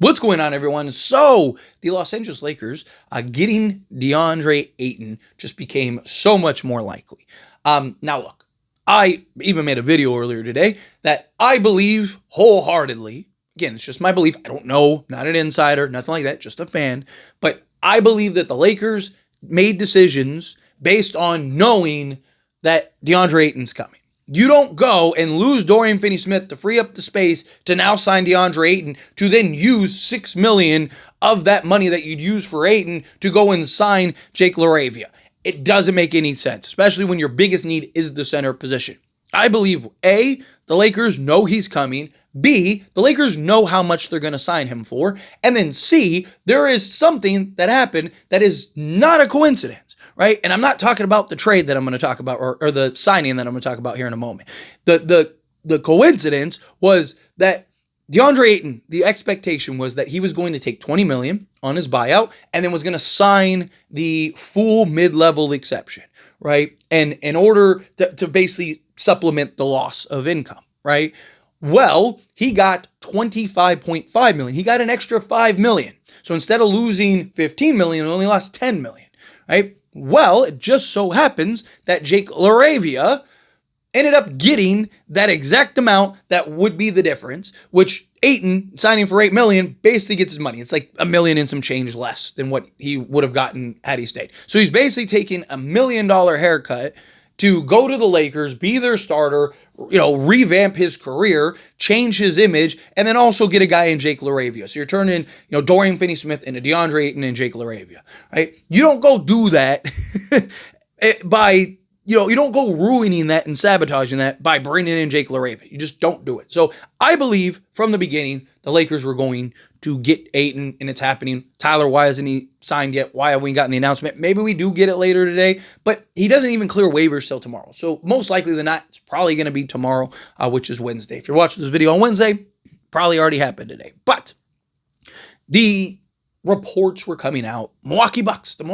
What's going on, everyone? So, the Los Angeles Lakers getting DeAndre Ayton just became so much more likely. Now, look, I even made a video earlier today that I believe wholeheartedly. Again, it's just my belief. I don't know, not an insider, nothing like that, just a fan. But I believe that the Lakers made decisions based on knowing that DeAndre Ayton's coming. You don't go and lose Dorian Finney-Smith to free up the space to now sign DeAndre Ayton to then use $6 million of that money that you'd use for Ayton to go and sign Jake LaRavia. It doesn't make any sense, especially when your biggest need is the center position. I believe, A, the Lakers know he's coming. B, the Lakers know how much they're going to sign him for. And then C, there is something that happened that is not a coincidence. Right? And I'm not talking about the trade that I'm going to talk about or the signing that I'm going to talk about here in a moment. The coincidence was that DeAndre Ayton, the expectation was that he was going to take $20 million on his buyout and then was going to sign the full mid-level exception, right? And in order to basically supplement the loss of income, right? Well, he got $25.5 million. He got an extra $5 million. So instead of losing $15 million, he only lost $10 million, right? Well, it just so happens that Jake LaRavia ended up getting that exact amount that would be the difference, which Ayton signing for $8 million basically gets his money. It's like $1 million and some change less than what he would have gotten had he stayed. So he's basically taking $1 million haircut to go to the Lakers, be their starter, revamp his career, change his image, and then also get a guy in Jake LaRavia. So you're turning, Dorian Finney-Smith into DeAndre Ayton and Jake LaRavia, right? You don't go do that by, you don't go ruining that and sabotaging that by bringing in Jake LaRavia. You just don't do it. So I believe from the beginning, the Lakers were going to get Ayton, and it's happening. Tyler, why hasn't he signed yet? Why have we gotten the announcement? Maybe we do get it later today, but he doesn't even clear waivers till tomorrow. So most likely than not, it's probably going to be tomorrow, which is Wednesday. If you're watching this video on Wednesday, probably already happened today. But the reports were coming out. The Milwaukee Bucks. Watch the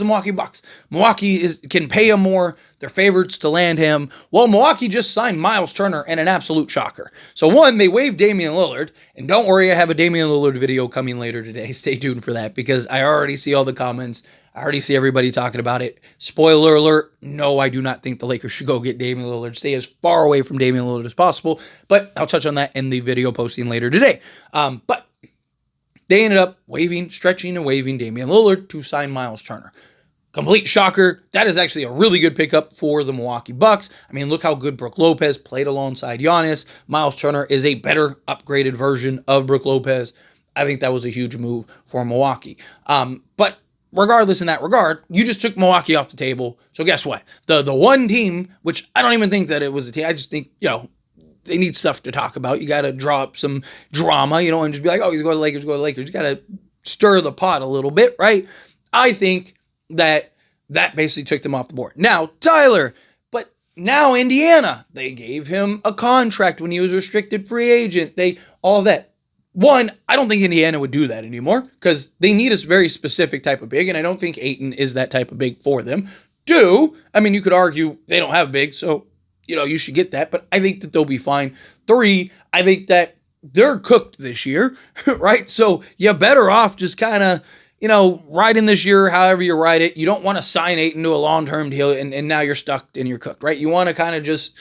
Milwaukee Bucks. Milwaukee can pay him more. They're favorites to land him. Well, Milwaukee just signed Myles Turner in an absolute shocker. So one, they waived Damian Lillard. And don't worry, I have a Damian Lillard video coming later today. Stay tuned for that because I already see all the comments. I already see everybody talking about it. Spoiler alert, no, I do not think the Lakers should go get Damian Lillard. Stay as far away from Damian Lillard as possible. But I'll touch on that in the video posting later today. But they ended up stretching and waiving Damian Lillard to sign Myles Turner. Complete shocker. That is actually a really good pickup for the Milwaukee Bucks. I mean, look how good Brook Lopez played alongside Giannis. Myles Turner is a better upgraded version of Brook Lopez. I think that was a huge move for Milwaukee. But regardless in that regard, you just took Milwaukee off the table. So guess what? The one team, which I don't even think that it was a team. I just think, they need stuff to talk about. You got to draw up some drama, and just be like, oh, he's going to Lakers, go to Lakers. You got to stir the pot a little bit, right? I think that basically took them off the board. Now, Tyler, but now Indiana, they gave him a contract when he was restricted free agent. All of that. One, I don't think Indiana would do that anymore because they need a very specific type of big, and I don't think Ayton is that type of big for them. Two, I mean, you could argue they don't have big, so you should get that, but I think that they'll be fine. Three, I think that they're cooked this year, right? So you're better off just kind of, riding this year however you ride it. You don't want to sign Ayton to a long-term deal and now you're stuck and you're cooked, right? You want to kind of just,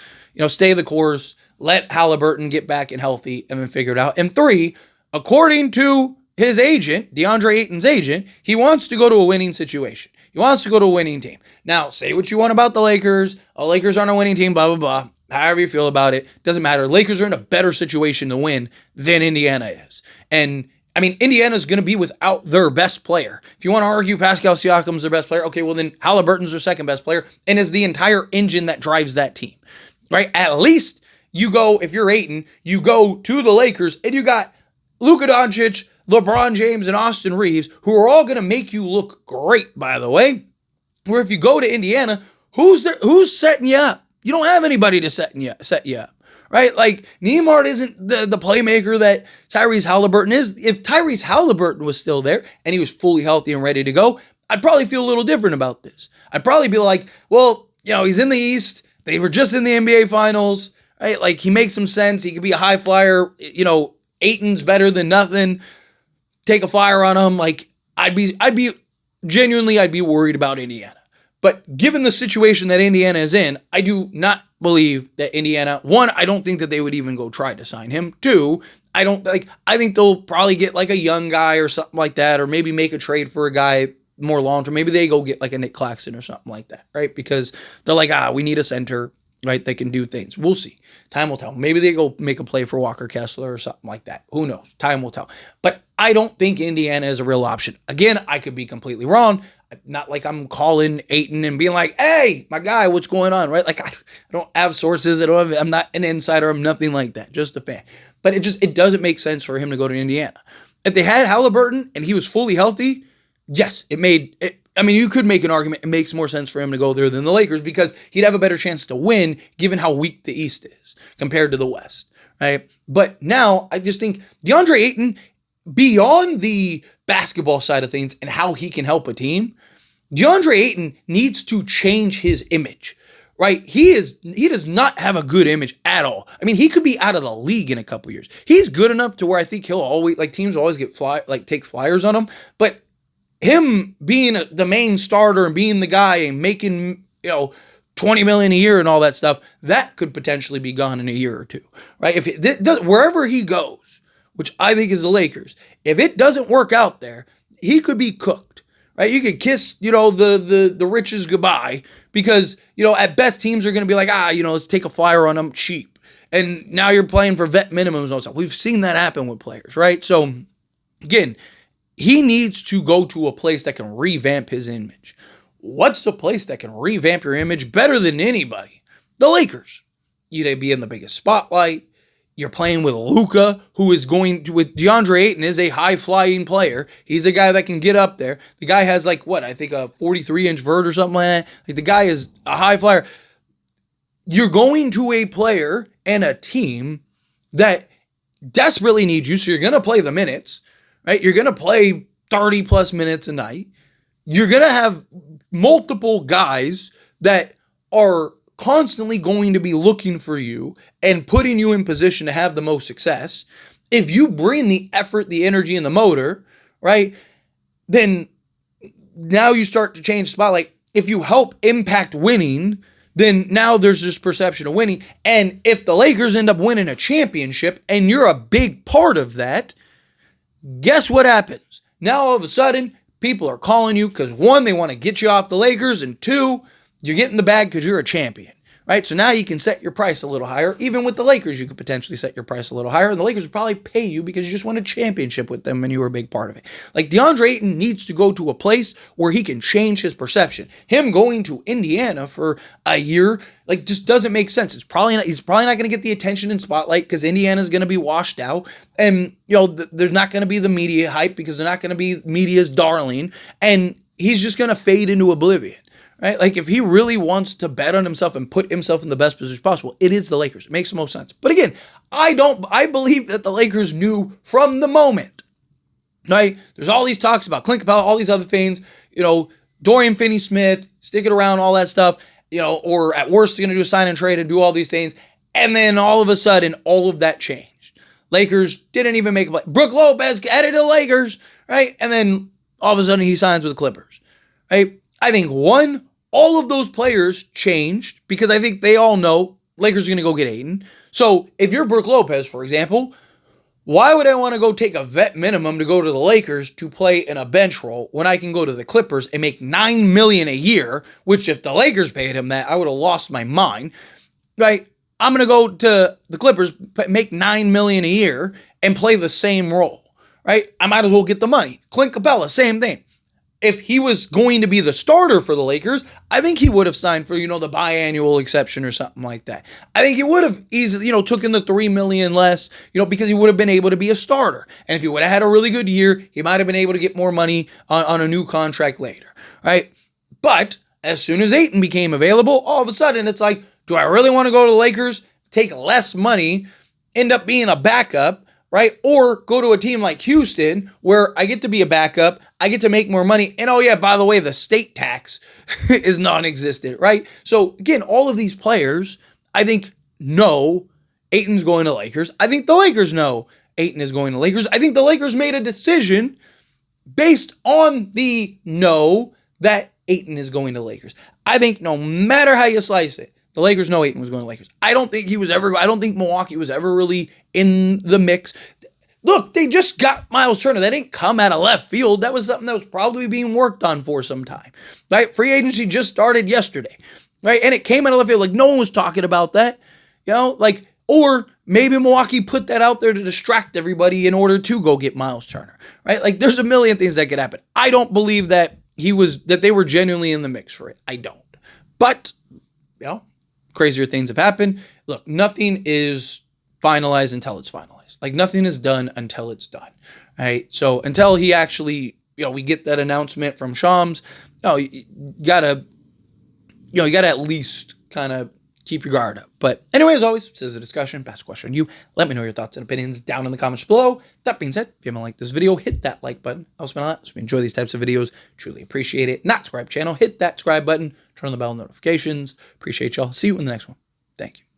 stay the course, let Halliburton get back and healthy and then figure it out. And three, according to his agent, DeAndre Ayton's agent, he wants to go to a winning situation. He wants to go to a winning team. Now, say what you want about the Lakers. Oh, Lakers aren't a winning team, blah, blah, blah. However you feel about it, doesn't matter. Lakers are in a better situation to win than Indiana is. And, I mean, Indiana's going to be without their best player. If you want to argue Pascal Siakam's their best player, okay, well then Halliburton's their second best player and is the entire engine that drives that team, right? At least you go, if you're Ayton, you go to the Lakers and you got Luka Doncic, LeBron James, and Austin Reeves, who are all going to make you look great, by the way. Where if you go to Indiana, who's setting you up? You don't have anybody to set you up, right? Like, Nembhard isn't the playmaker that Tyrese Halliburton is. If Tyrese Halliburton was still there and he was fully healthy and ready to go, I'd probably feel a little different about this. I'd probably be like, well, he's in the East. They were just in the NBA Finals, right? Like, he makes some sense. He could be a high flyer, Ayton's better than nothing. Take a flyer on him. Like, I'd be worried about Indiana. But given the situation that Indiana is in, I do not believe that Indiana, one, I don't think that they would even go try to sign him. Two, I think they'll probably get like a young guy or something like that, or maybe make a trade for a guy more long term. Maybe they go get like a Nick Claxton or something like that, right? Because they're like, we need a center, right? That can do things. We'll see. Time will tell. Maybe they go make a play for Walker Kessler or something like that. Who knows? Time will tell. But I don't think Indiana is a real option. Again, I could be completely wrong. Not like I'm calling Ayton and being like, hey, my guy, what's going on, right? Like, I don't have sources. I'm not an insider. I'm nothing like that. Just a fan. But it doesn't make sense for him to go to Indiana. If they had Halliburton and he was fully healthy, yes, you could make an argument it makes more sense for him to go there than the Lakers because he'd have a better chance to win given how weak the East is compared to the West, right? But now I just think DeAndre Ayton, beyond the basketball side of things and how he can help a team, DeAndre Ayton needs to change his image, right? He does not have a good image at all. I mean, he could be out of the league in a couple years. He's good enough to where I think he'll always, like, teams always take flyers on him, but him being the main starter and being the guy and making, $20 million a year and all that stuff, that could potentially be gone in a year or two, right? If wherever he goes, which I think is the Lakers, if it doesn't work out there, he could be cooked, right? You could kiss, the riches goodbye because, at best teams are going to be like, let's take a flyer on them cheap. And now you're playing for vet minimums and all stuff. We've seen that happen with players, right? So again, he needs to go to a place that can revamp his image. What's the place that can revamp your image better than anybody? The Lakers. You'd be in the biggest spotlight. You're playing with Luka, who is with DeAndre Ayton is a high-flying player. He's a guy that can get up there. The guy has a 43-inch vert or something like that. Like, the guy is a high flyer. You're going to a player and a team that desperately needs you, so you're going to play the minutes, right? You're going to play 30-plus minutes a night. You're going to have multiple guys that are constantly going to be looking for you and putting you in position to have the most success. If you bring the effort, the energy, and the motor, right, then now you start to change the spotlight. If you help impact winning, then now there's this perception of winning. And if the Lakers end up winning a championship and you're a big part of that, guess what happens? Now all of a sudden, people are calling you because, one, they want to get you off the Lakers, and two, you're getting the bag because you're a champion, right? So now you can set your price a little higher. Even with the Lakers, you could potentially set your price a little higher, and the Lakers would probably pay you because you just won a championship with them and you were a big part of it. Like, DeAndre Ayton needs to go to a place where he can change his perception. Him going to Indiana for a year, just doesn't make sense. He's probably not going to get the attention and spotlight because Indiana's going to be washed out, and there's not going to be the media hype because they're not going to be media's darling, and he's just going to fade into oblivion. Right? Like, if he really wants to bet on himself and put himself in the best position possible, it is the Lakers. It makes the most sense. But again, I believe that the Lakers knew from the moment, right? There's all these talks about Clint Capella, all these other things, Dorian Finney-Smith, sticking around, all that stuff, or at worst, they're going to do a sign and trade and do all these things. And then all of a sudden, all of that changed. Lakers didn't even make a play. Brook Lopez added to the Lakers, right? And then all of a sudden, he signs with the Clippers, right? I think, one, all of those players changed because I think they all know Lakers are going to go get Ayton. So if you're Brook Lopez, for example, why would I want to go take a vet minimum to go to the Lakers to play in a bench role when I can go to the Clippers and make $9 million a year, which if the Lakers paid him that, I would have lost my mind, right? I'm going to go to the Clippers, make $9 million a year and play the same role, right? I might as well get the money. Clint Capella, same thing. If he was going to be the starter for the Lakers, I think he would have signed for, the biannual exception or something like that. I think he would have easily, taken the $3 million less, because he would have been able to be a starter. And if he would have had a really good year, he might have been able to get more money on a new contract later, right? But as soon as Ayton became available, all of a sudden it's like, do I really want to go to the Lakers, take less money, end up being a backup, right? Or go to a team like Houston where I get to be a backup, I get to make more money, and oh yeah, by the way, the state tax is non-existent, right? So again, all of these players, I think, know Ayton's going to Lakers. I think the Lakers know Ayton is going to Lakers. I think the Lakers made a decision based on the no that Ayton is going to Lakers. I think no matter how you slice it, the Lakers know Ayton was going to Lakers. I don't think Milwaukee was ever really in the mix. Look, they just got Myles Turner. That didn't come out of left field. That was something that was probably being worked on for some time, right? Free agency just started yesterday, right? And it came out of left field. Like, no one was talking about that, like, or maybe Milwaukee put that out there to distract everybody in order to go get Myles Turner, right? Like, there's a million things that could happen. I don't believe that they were genuinely in the mix for it. I don't. But, crazier things have happened. Look, nothing is finalized until it's finalized. Like, nothing is done until it's done, right? So until he actually, we get that announcement from Shams, you gotta at least kind of keep your guard up. But anyway, as always, this is a discussion. Pass a question on you. Let me know your thoughts and opinions down in the comments below. That being said, if you haven't liked this video, hit that like button. I spend a lot. So if you enjoy these types of videos, truly appreciate it. Not subscribe channel, hit that subscribe button, turn on the bell notifications. Appreciate y'all. See you in the next one. Thank you.